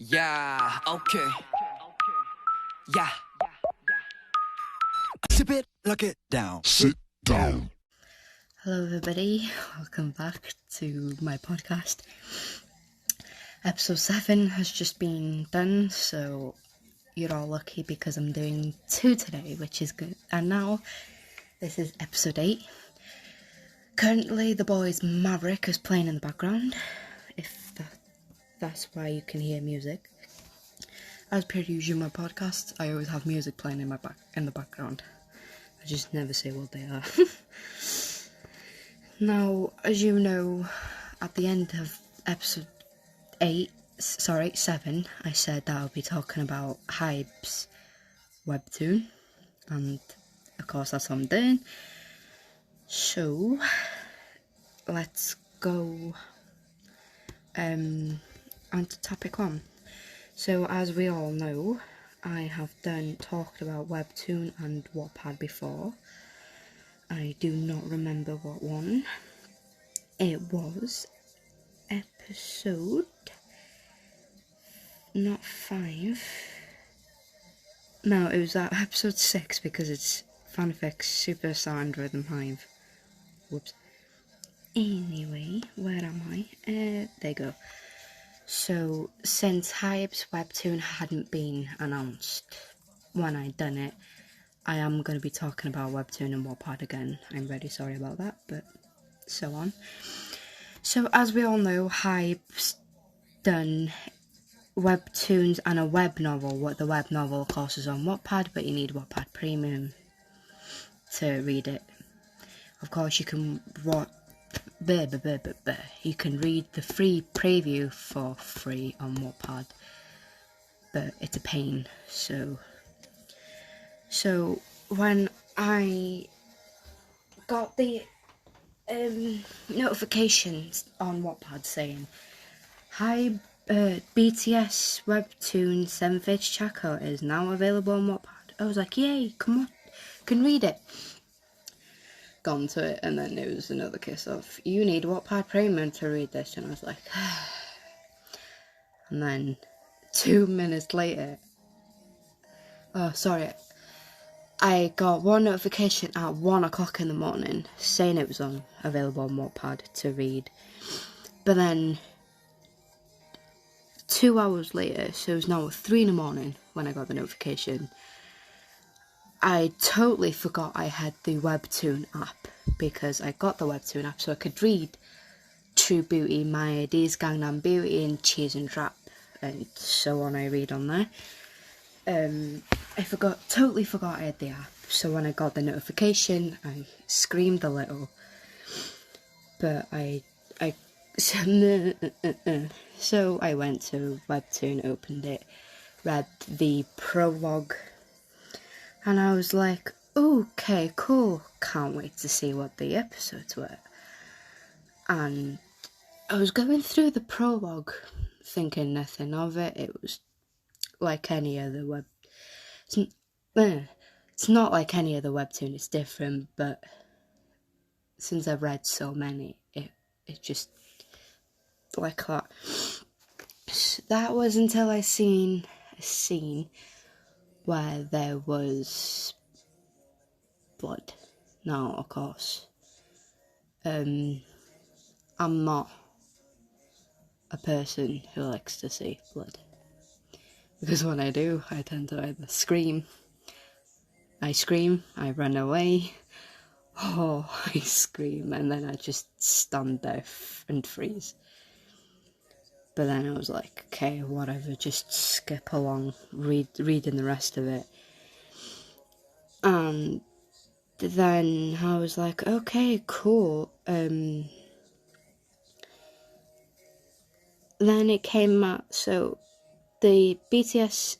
Yeah, okay. Yeah. Sip it, lock it down. Sit down. Hello everybody, welcome back to my podcast. Episode 7 has just been done, so you're all lucky because I'm doing 2 today, which is good. And now, this is episode 8. Currently the boys Maverick is playing in the background, if that's why you can hear music. As per usual my podcasts, I always have music playing in the background. I just never say what they are. Now, as you know, at the end of episode 7, I said that I'll be talking about Hype's webtoon, and of course that's what I'm doing. So, let's go on to topic 1. So, as we all know, I have talked about webtoon and Wattpad before. I do not remember what one. It was episode, not 5. No, it was episode 6 because it's fanfic Superstar and Rhythm Hive. Whoops. Anyway, where am I? There you go. So, since Hype's webtoon hadn't been announced when I'd done it, I am going to be talking about webtoon and Wattpad again. I'm very sorry about that, but so on. So, as we all know, Hype's done webtoons and a web novel. What the web novel, of course, is on Wattpad, but you need Wattpad Premium to read it. Of course, you can you can read the free preview for free on Wattpad, but it's a pain. So when I got the notifications on Wattpad saying, "Hi, BTS webtoon 7th Chakho is now available on Wattpad," I was like, "Yay! Come on, can read it." Gone to it, and then it was another case of, "You need Wattpad Premium to read this," and I was like, and then 2 minutes later, I got one notification at 1 o'clock in the morning saying it was available on Wattpad to read. But then 2 hours later, so it was now 3 in the morning when I got the notification, I totally forgot I had the webtoon app, because I got the webtoon app so I could read True Beauty, My ID's Gangnam Beauty, and Cheese and Trap, and so on. I read on there. I totally forgot I had the app, so when I got the notification, I screamed a little, but so I went to Webtoon, opened it, read the prologue, and I was like, okay, cool, can't wait to see what the episodes were. And I was going through the prologue, thinking nothing of it. It was like any other it's not like any other webtoon, it's different, but since I've read so many, it just like that. That was until I seen a scene where there was blood. Now, of course, I'm not a person who likes to see blood, because when I do, I tend to either scream, I run away, or I scream, and then I just stand there and freeze. But then I was like, okay, whatever, just skip along, reading the rest of it. And then I was like, okay, cool. Then it came out, so the BTS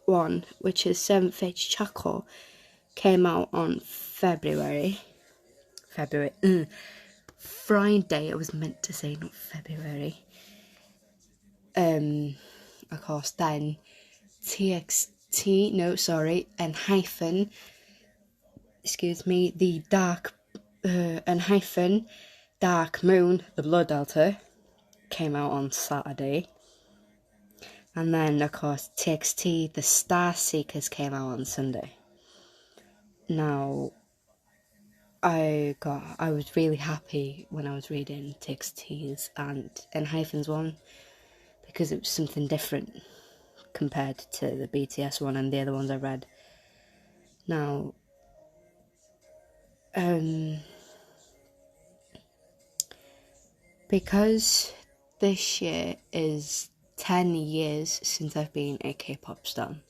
one, which is 7th Chakho, came out on Friday. I was meant to say, not February. Of course, then the Dark Moon, the Blood Delta, came out on Saturday. And then, of course, TXT, The Star Seekers came out on Sunday. Now, I was really happy when I was reading TXT's and Hyphen's one, because it was something different compared to the BTS one and the other ones I read. Now, because this year is 10 years since I've been a K-pop stan,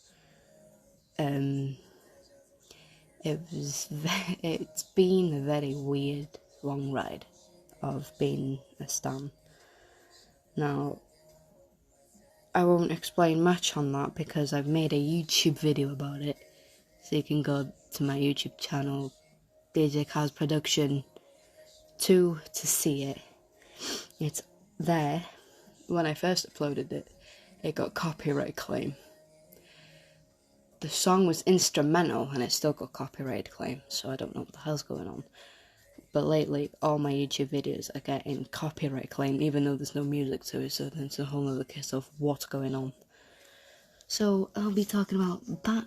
it's been a very weird long ride of being a stan. Now, I won't explain much on that because I've made a YouTube video about it, so you can go to my YouTube channel, DJ Kaz Production 2, to see it. It's there. When I first uploaded it, it got copyright claim. The song was instrumental and it still got copyright claim, so I don't know what the hell's going on. But lately, all my YouTube videos are getting copyright claim, even though there's no music to it, so it's a whole other case of what's going on. So I'll be talking about that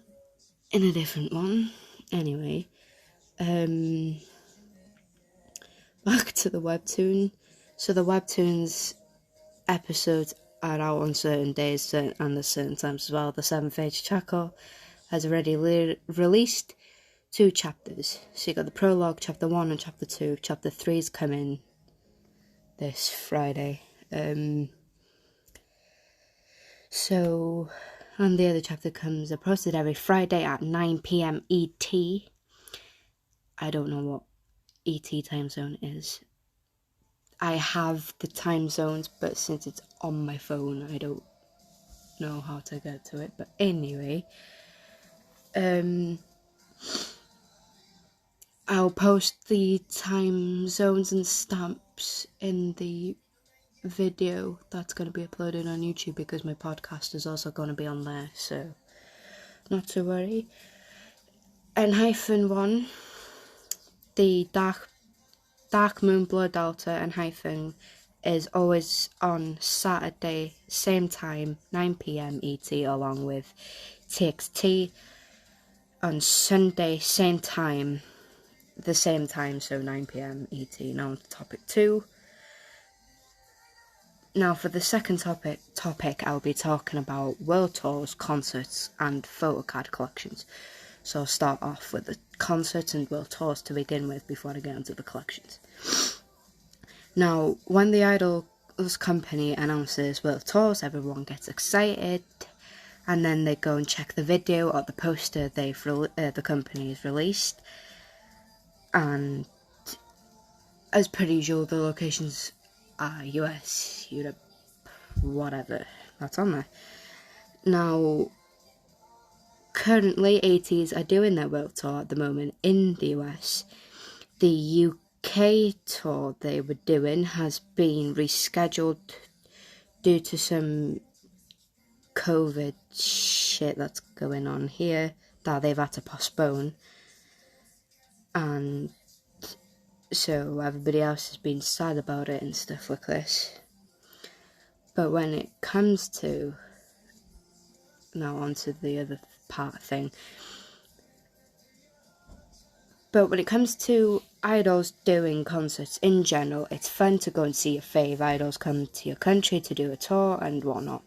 in a different one. Anyway, back to the webtoon. So the webtoons episodes are out on certain days and at certain times as well. The 7th Age Chakho has already released 2 chapters. So you got the prologue, chapter 1 and chapter 2. Chapter 3 is coming this Friday. So, and the other chapter comes, are posted every Friday at 9 PM ET. I don't know what ET time zone is. I have the time zones, but since it's on my phone, I don't know how to get to it. But anyway, I'll post the time zones and stamps in the video that's going to be uploaded on YouTube, because my podcast is also going to be on there, so not to worry. And Hyphen 1, the Dark Moon Blood Altar and Hyphen is always on Saturday, same time, 9 PM ET, along with TXT on Sunday, same time, the same time, so 9 PM ET. Now on to topic 2. Now for the second topic, I'll be talking about world tours, concerts, and photo card collections. So I'll start off with the concerts and world tours to begin with before I get into the collections. Now, when the Idols company announces world tours, everyone gets excited, and then they go and check the video or the poster the company has released, and as per usual, the locations are US, Europe, whatever, that's on there. Now, currently, ATEEZ are doing their world tour at the moment in the US. The UK tour they were doing has been rescheduled due to some COVID shit that's going on here that they've had to postpone. And so everybody else has been sad about it and stuff like this. But when it comes to, now onto the other part thing. But when it comes to idols doing concerts in general, it's fun to go and see your fave idols come to your country to do a tour and whatnot.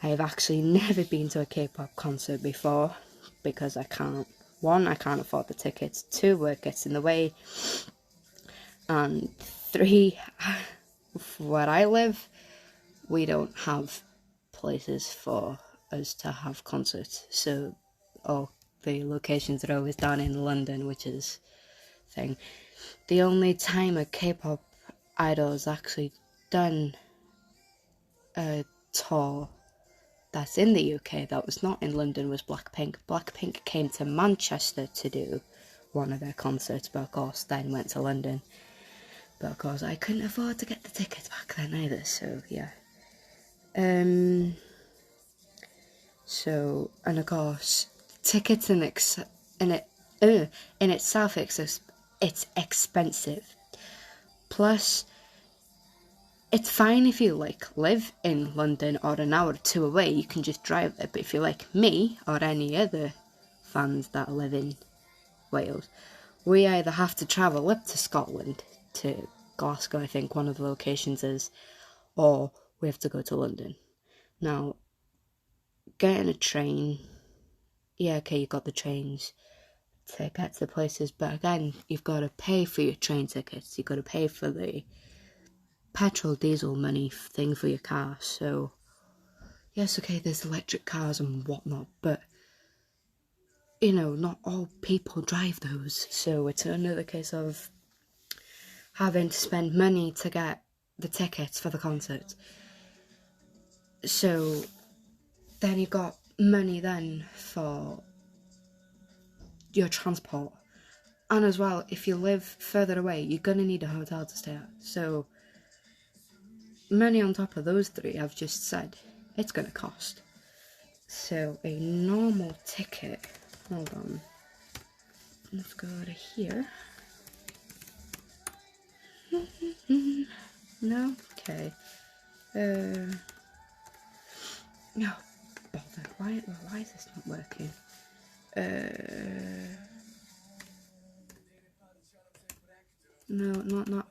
I have actually never been to a K-pop concert before because I can't afford the tickets. 2, work gets in the way. And 3, where I live, we don't have places for us to have concerts. So, the locations are always down in London, which is thing. The only time a K-pop idol has actually done a tour that's in the UK that was not in London was Blackpink. Blackpink came to Manchester to do one of their concerts, but of course then went to London. But of course I couldn't afford to get the tickets back then either, so yeah. So, and of course, tickets in itself, it's expensive. Plus, it's fine if you live in London or an hour or two away, you can just drive there. But if you're like me or any other fans that live in Wales, we either have to travel up to Scotland, to Glasgow, I think one of the locations is, or we have to go to London. Now, getting a train, yeah, okay, you got the trains to get to places, but again, you've got to pay for your train tickets, you've got to pay for the petrol, diesel money thing for your car, so, yes, okay, there's electric cars and whatnot, but, you know, not all people drive those, so it's another case of having to spend money to get the tickets for the concert. So, then you got money then for your transport. And as well, if you live further away, you're going to need a hotel to stay at. So, money on top of those three I've just said, it's going to cost. So, a normal ticket, hold on, let's go to here. No? Okay. No, bother, why is this not working? No,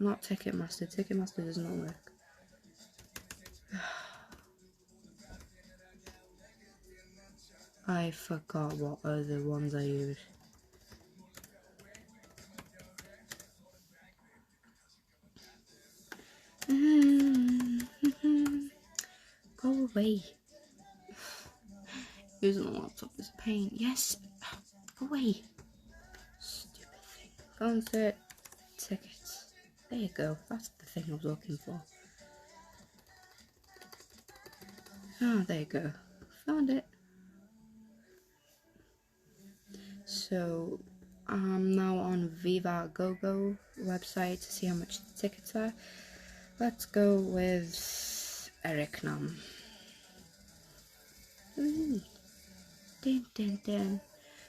not Ticketmaster. Ticketmaster does not work. I forgot what other ones I use. Go away. Using the laptop is a pain. Yes, go away. Stupid thing. Concert tickets. There you go. That's the thing I was looking for. Oh, there you go. Found it. So, I'm now on Viva GoGo website to see how much the tickets are. Let's go with Eric Nam. Dun, dun, dun.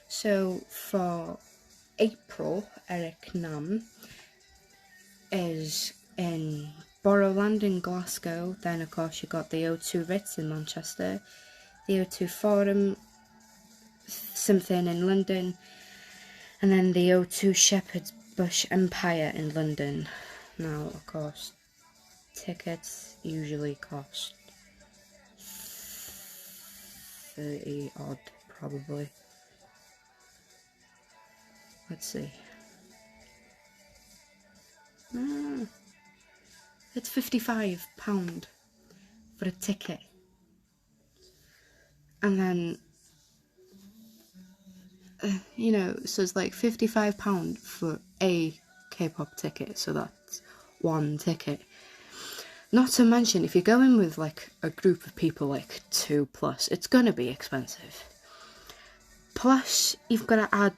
So, for April, Eric Nam is in Borrowland in Glasgow. Then, of course, you got the O2 Ritz in Manchester, the O2 Forum, something in London, and then the O2 Shepherd's Bush Empire in London. Now, of course, tickets usually cost 30 odd, probably. Let's see. It's £55 for a ticket. And then, you know, so it's like £55 for a K-pop ticket, so that's one ticket. Not to mention, if you're going with like a group of people, like 2+, it's gonna be expensive. Plus, you've got to add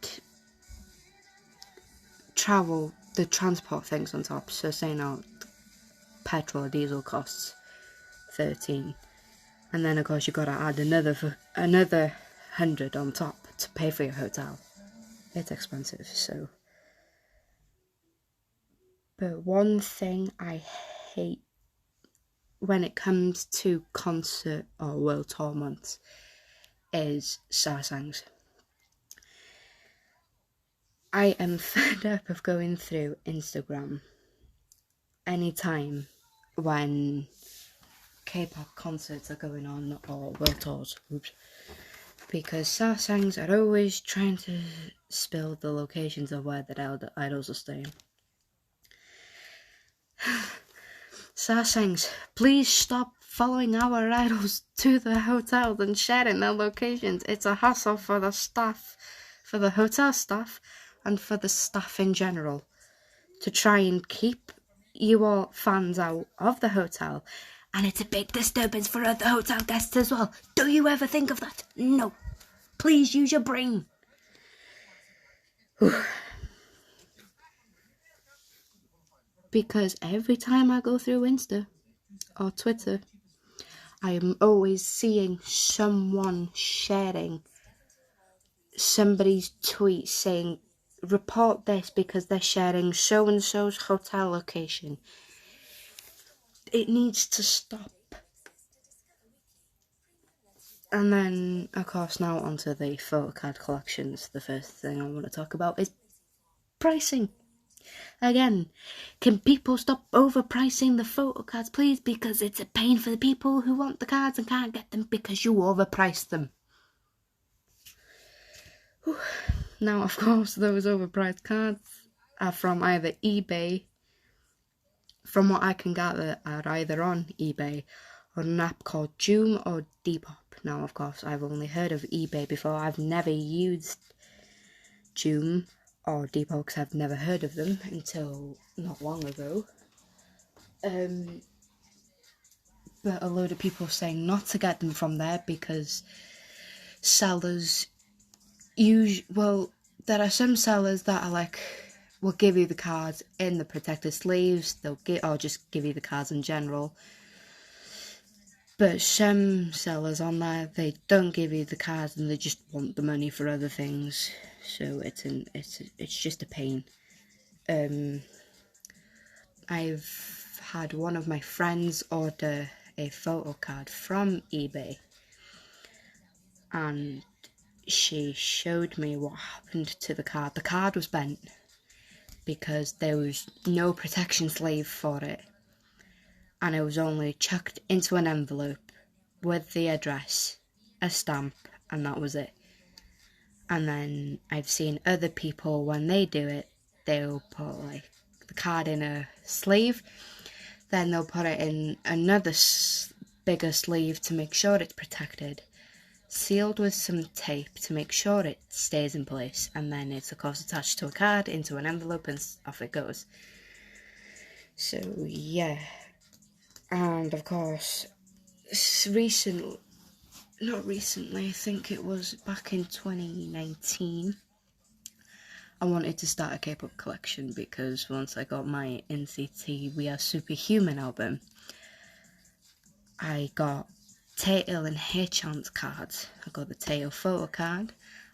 the transport things on top. So say now, petrol or diesel costs 13, and then of course you've got to add another 100 on top to pay for your hotel. It's expensive, so. But one thing I hate when it comes to concert or world tour months is sarsangs. I am fed up of going through Instagram anytime when K-pop concerts are going on or world tours, because sarsangs are always trying to spill the locations of where the idols are staying. Sarsangs, please stop following our idols to the hotels and sharing their locations. It's a hassle for the staff, for the hotel staff, and for the staff in general, to try and keep you all fans out of the hotel. And it's a big disturbance for other hotel guests as well. Do you ever think of that? No. Please use your brain. Because every time I go through Insta or Twitter, I am always seeing someone sharing somebody's tweet saying, report this because they're sharing so-and-so's hotel location. it needs to stop. And then, of course, now onto the photo card collections. The first thing I want to talk about is pricing. Again, can people stop overpricing the photo cards, please? Because it's a pain for the people who want the cards and can't get them because you overpriced them. Whew. Now, of course, those overpriced cards are from either eBay, from what I can gather, are either on eBay or an app called Joom or Depop. Now, of course, I've only heard of eBay before. I've never used Joom or Depop because I've never heard of them until not long ago. But a load of people are saying not to get them from there because sellers there are some sellers that are like, will give you the cards in the protected sleeves, or just give you the cards in general. But some sellers on there, they don't give you the cards and they just want the money for other things. So it's just a pain. I've had one of my friends order a photo card from eBay, and she showed me what happened to the card. The card was bent because there was no protection sleeve for it, and it was only chucked into an envelope with the address, a stamp, and that was it. And then I've seen other people, when they do it, they'll put like the card in a sleeve, then they'll put it in another bigger sleeve to make sure it's protected, sealed with some tape to make sure it stays in place, and then it's of course attached to a card into an envelope and off it goes. So yeah, and of course not recently, I think it was back in 2019, I wanted to start a K-pop collection because once I got my NCT We Are Superhuman album, I got Taeil and Haechan's cards. I got the Taeil photo card,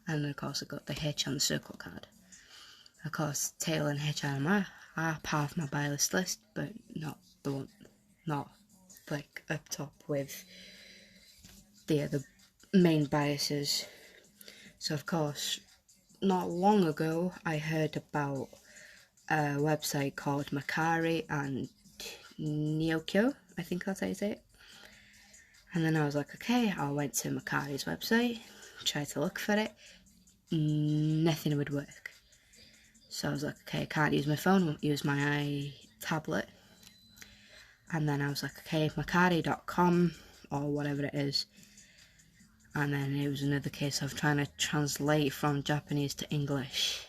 and of course I got the Haechan circle card. Of course, Taeil and Haechan are part of my buy list, but not like up top with the other main biases. So of course, not long ago I heard about a website called Makari and Nyokyo, I think that's how you say it. And then I was like, okay, I went to Makari's website, tried to look for it, nothing would work. So I was like, okay, I can't use my phone, won't use my tablet. And then I was like, okay, Makari.com or whatever it is. And then it was another case of trying to translate from Japanese to English.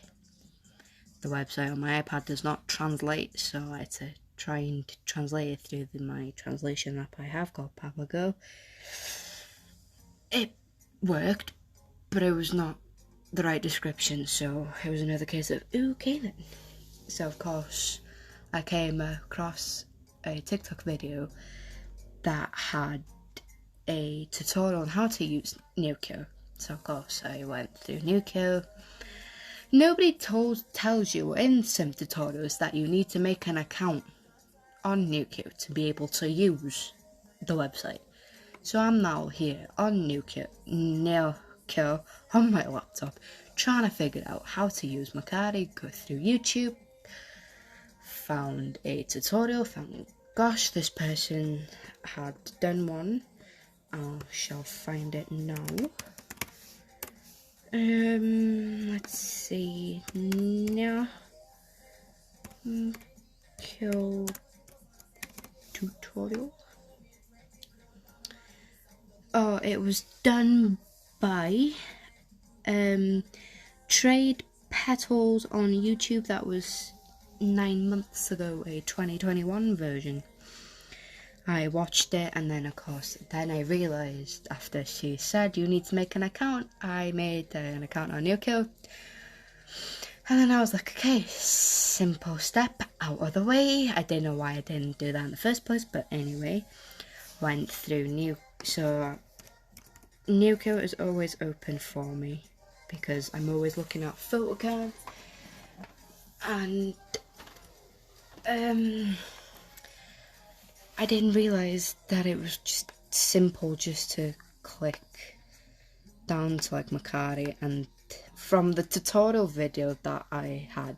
The website on my iPad does not translate, so I had to try and translate it through my translation app I have called Papago. It worked, but it was not the right description, so it was another case of, okay then. So of course, I came across a TikTok video that had a tutorial on how to use Nyokyo. So of course I went through Nyokyo. Nobody tells you in some tutorials that you need to make an account on Nyokyo to be able to use the website. So I'm now here on Nyokyo on my laptop, trying to figure out how to use Makari, go through YouTube, found a tutorial, gosh, this person had done one. I shall find it now. Let's see. Now, kill tutorial. Oh, it was done by Trade Petals on YouTube. That was 9 months ago, a 2021 version. I watched it, and then of course, then I realised after she said you need to make an account, I made an account on Nyokyo. And then I was like, okay, simple step out of the way. I didn't know why I didn't do that in the first place, but anyway, went through so Nyokyo is always open for me because I'm always looking at photo cards, and I didn't realise that it was just simple just to click down to like Makari, and from the tutorial video that I had,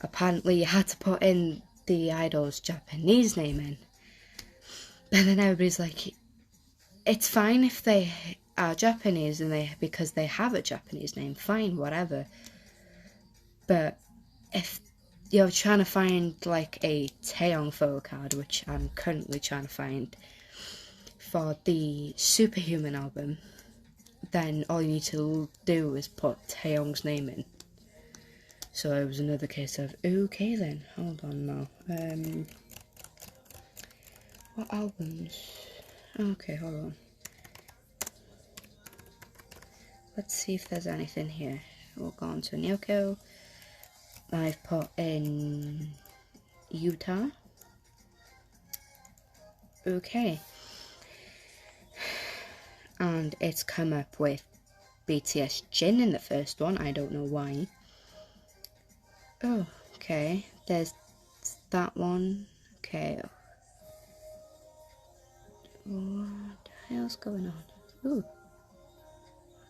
apparently you had to put in the idol's Japanese name in. But then everybody's like, it's fine if they are Japanese and because they have a Japanese name, fine, whatever. But if you're trying to find like a Taeyong photo card, which I'm currently trying to find for the Superhuman album, then all you need to do is put Taeyong's name in. So it was another case of, okay then, hold on now. What albums? Okay, hold on. Let's see if there's anything here. We'll go on to Nyoko. I've put in Utah. Okay. And it's come up with BTS Jin in the first one. I don't know why. Oh, okay. There's that one. Okay. What the hell's going on? Ooh.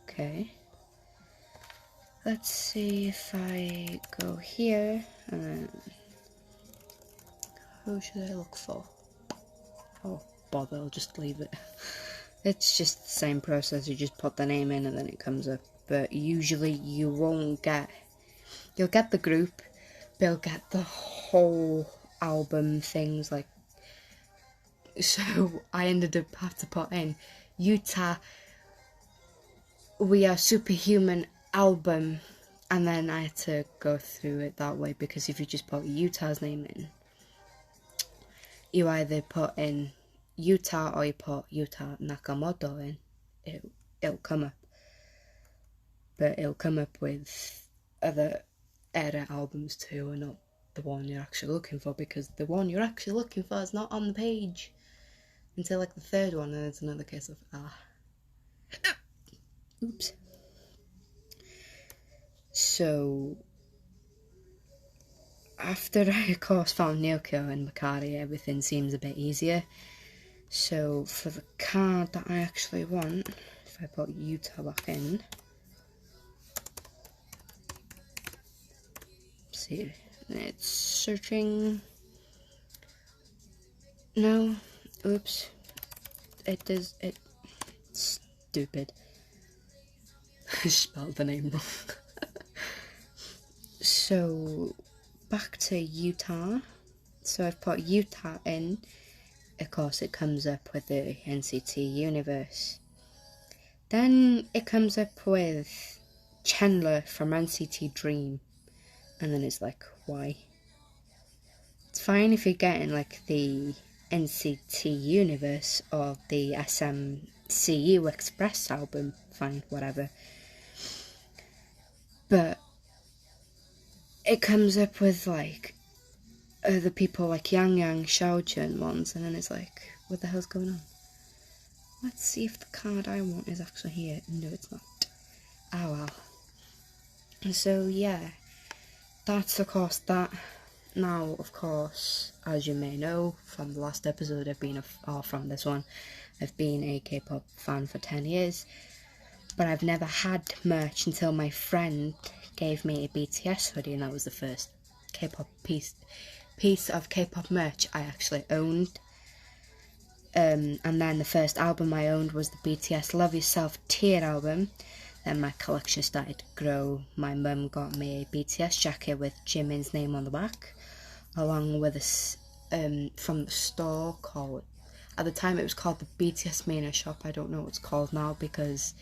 Okay. Let's see if I go here and then who should I look for? Oh, bother, I'll just leave it. It's just the same process, you just put the name in and then it comes up. But usually you won't get, you'll get the group, but you'll get the whole album things like, so I ended up having to put in Utah, We Are Superhuman album, and then I had to go through it that way, because if you just put Utah's name in, you either put in Utah or you put Utah Nakamoto in, it'll come up. But it'll come up with other era albums too, and not the one you're actually looking for, because the one you're actually looking for is not on the page until like the third one, and it's another case of oops. So after I of course found Nyoko and Makari, everything seems a bit easier. So for the card that I actually want, if I put Utah back in, see, it's searching. No, oops, it does it. Stupid. I spelled the name wrong. So back to Utah. So I've put Utah in. Of course, it comes up with the NCT universe. Then it comes up with Chandler from NCT Dream, and then it's like, why? It's fine if you're getting like the NCT universe or the SMCU Express album, fine, whatever. But it comes up with like other people like Yang Yang, Xiaojun ones, and then it's like, what the hell's going on? Let's see if the card I want is actually here. No, it's not. Oh well. So yeah, that's of course that. Now, of course, as you may know from the last episode, or from this one, I've been a K-pop fan for 10 years, but I've never had merch until my friend gave me a BTS hoodie, and that was the first K-pop piece of K-pop merch I actually owned. And then the first album I owned was the BTS Love Yourself Tear album. Then my collection started to grow. My mum got me a BTS jacket with Jimin's name on the back, along with a from the store called, at the time it was called the BTS Mania Shop. I don't know what it's called now because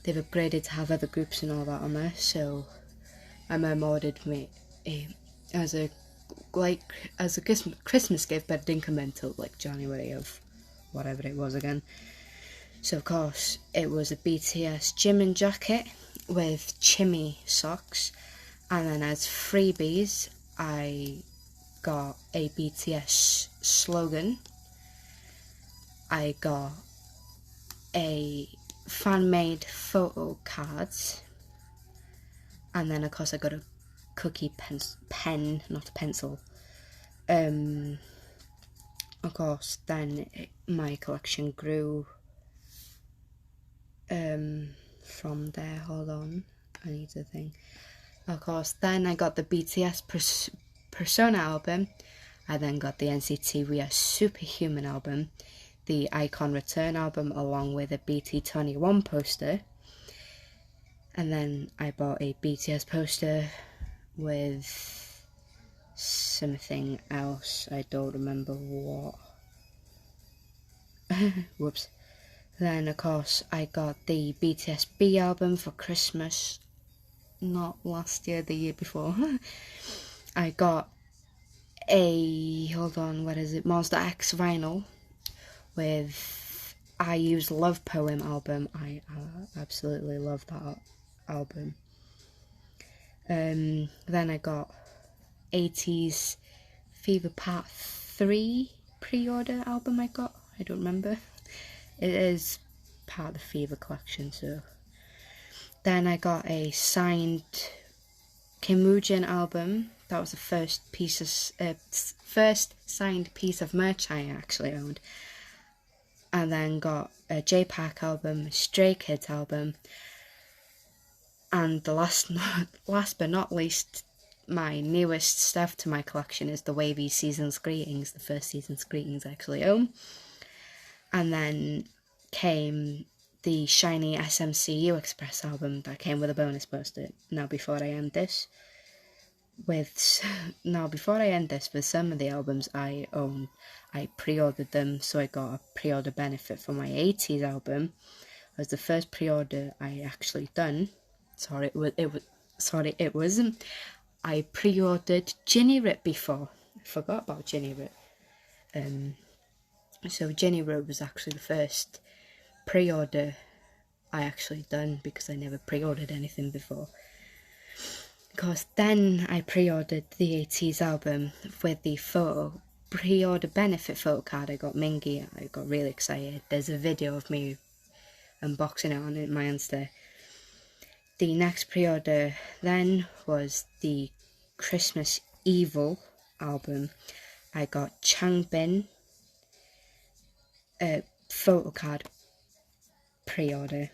they've upgraded to have other groups and all that on there. So my mum ordered me as a Christmas gift, but it didn't come until like January of whatever it was again. So of course it was a BTS Jimin jacket with Chimmy socks, and then as freebies I got a BTS slogan. I got a fan-made photo cards, and then of course I got a cookie pen, not a pencil, of course, then my collection grew from there. Hold on, I need to think. Of course, then I got the BTS Persona album. I then got the NCT We Are Superhuman album, the Icon Return album, along with a BT21 poster. And then I bought a BTS poster with something else. I don't remember what. Whoops. Then, of course, I got the BTS B album for Christmas. Not last year, the year before. I got Monster X vinyl with IU's Love Poem album. I absolutely love that album. Then I got 80s Fever Part 3 pre-order album I don't remember. It is part of the Fever collection, so. Then I got a signed Kim Woo-jin album. That was the first signed piece of merch I actually owned. And then got a J-Park album, a Stray Kids album, and the last but not least, my newest stuff to my collection is the Wavy Season's Greetings, the first Season's Greetings I actually own. And then came the shiny SMCU Express album that came with a bonus poster. Now before I end this, with some of the albums I own, I pre-ordered them, so I got a pre-order benefit for my 80s album. It was the first pre-order I actually done. It wasn't. I pre-ordered Ginny Rip before. I forgot about Ginny Rip. So Ginny Rip was actually the first pre-order I actually done, because I never pre-ordered anything before. Because then I pre-ordered the 80s album with the pre-order benefit photo card. I got Mingy. I got really excited. There's a video of me unboxing it on my Insta. The next pre-order then was the Christmas Evil album. I got Changbin photo card pre-order.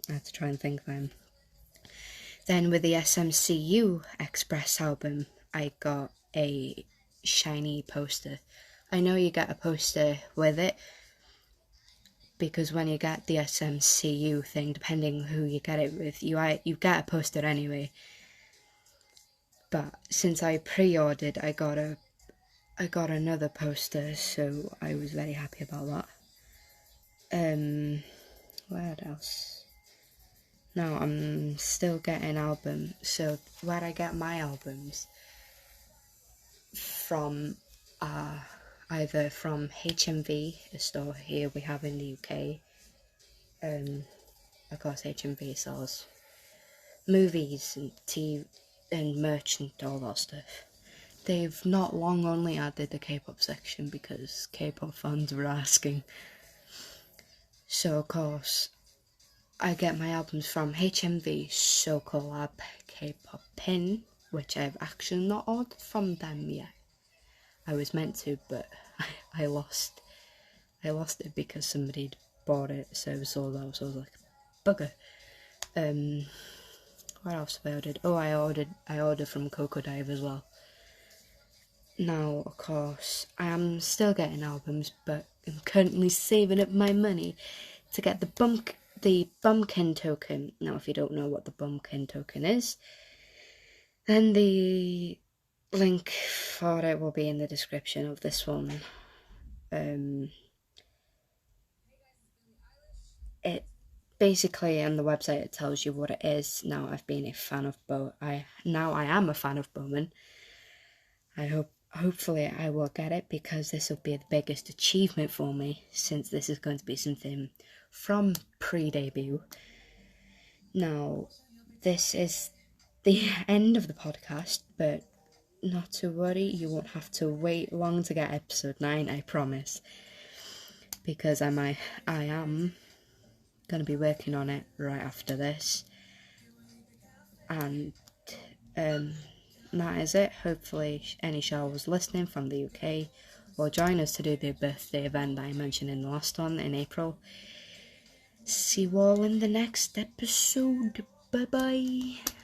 I had to try and think then. Then with the SMCU Express album, I got a shiny poster. I know you get a poster with it, because when you get the SMCU thing, depending who you get it with, you get a poster anyway. But since I pre-ordered, I got another poster, so I was very happy about that. What else? No, I'm still getting albums. So where I get my albums from, either from HMV, a store here we have in the UK. Of course, HMV sells movies and TV and merch and all that stuff. They've not long only added the K-pop section because K-pop fans were asking. So of course, I get my albums from HMV, So Collab, K-pop Pin, which I've actually not ordered from them yet. I was meant to, but I lost it because somebody bought it, so it was sold out, so I was like, bugger. What else have I ordered? Oh, I ordered from Coco Dive as well. Now, of course, I am still getting albums, but I'm currently saving up my money to get the Bumpkin token. Now, if you don't know what the Bumpkin token is, then the link for it will be in the description of this one. It basically, on the website, it tells you what it is. Now, I've been a fan of I am a fan of Bowman. Hopefully I will get it, because this will be the biggest achievement for me, since this is going to be something from pre-debut. Now, this is the end of the podcast, but not to worry, you won't have to wait long to get episode 9, I promise, because I am going to be working on it right after this, and that is it. Hopefully any show was listening from the UK will join us to do the birthday event that I mentioned in the last one in April. See you all in the next episode. Bye bye.